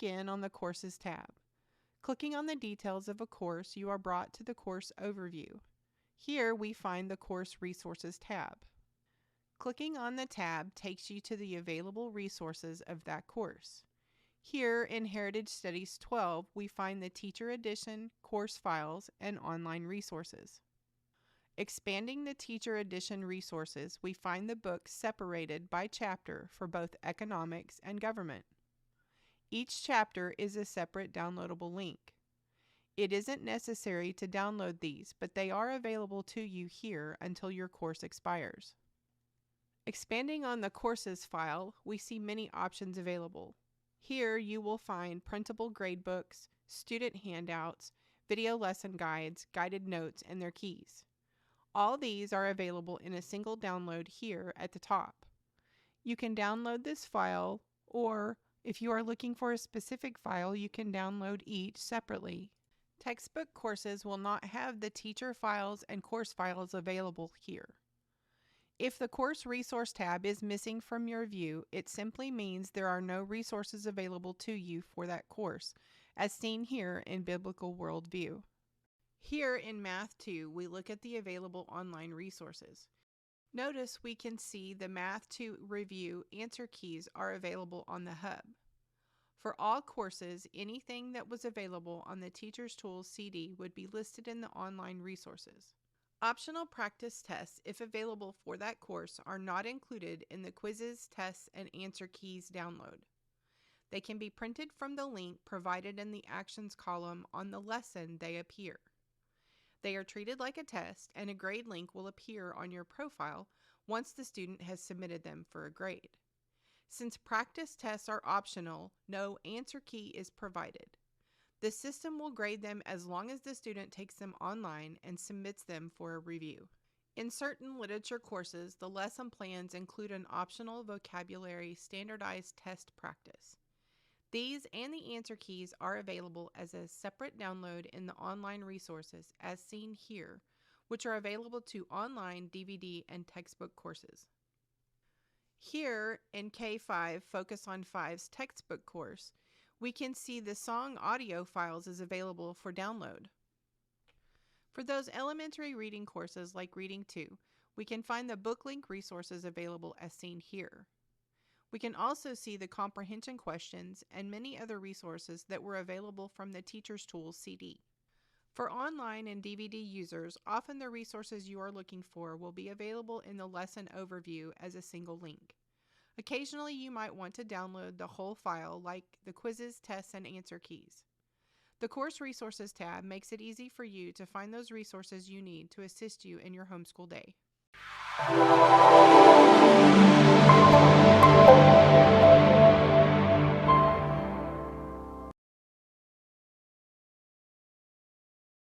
begin on the Courses tab. Clicking on the details of a course, you are brought to the course overview. Here we find the Course Resources tab. Clicking on the tab takes you to the available resources of that course. Here in Heritage Studies 12, we find the Teacher Edition, course files, and online resources. Expanding the Teacher Edition resources, we find the books separated by chapter for both economics and government. Each chapter is a separate downloadable link. It isn't necessary to download these, but they are available to you here until your course expires. Expanding on the Courses file, we see many options available. Here you will find printable gradebooks, student handouts, video lesson guides, guided notes, and their keys. All these are available in a single download here at the top. You can download this file, or if you are looking for a specific file, you can download each separately. Textbook courses will not have the teacher files and course files available here. If the Course Resource tab is missing from your view, it simply means there are no resources available to you for that course, as seen here in Biblical Worldview. Here in Math 2, we look at the available online resources. Notice we can see the Math 2 review answer keys are available on the Hub. For all courses, anything that was available on the Teacher's Tools CD would be listed in the online resources. Optional practice tests, if available for that course, are not included in the quizzes, tests, and answer keys download. They can be printed from the link provided in the Actions column on the lesson they appear. They are treated like a test, and a grade link will appear on your profile once the student has submitted them for a grade. Since practice tests are optional, no answer key is provided. The system will grade them as long as the student takes them online and submits them for a review. In certain literature courses, the lesson plans include an optional vocabulary standardized test practice. These and the answer keys are available as a separate download in the online resources as seen here, which are available to online, DVD, and textbook courses. Here in K5 Focus on 5's textbook course, we can see the song audio files is available for download. For those elementary reading courses like Reading 2, we can find the Booklink resources available as seen here. We can also see the comprehension questions and many other resources that were available from the Teacher's Tools CD. For online and DVD users, often the resources you are looking for will be available in the lesson overview as a single link. Occasionally, you might want to download the whole file like the quizzes, tests, and answer keys. The Course Resources tab makes it easy for you to find those resources you need to assist you in your homeschool day.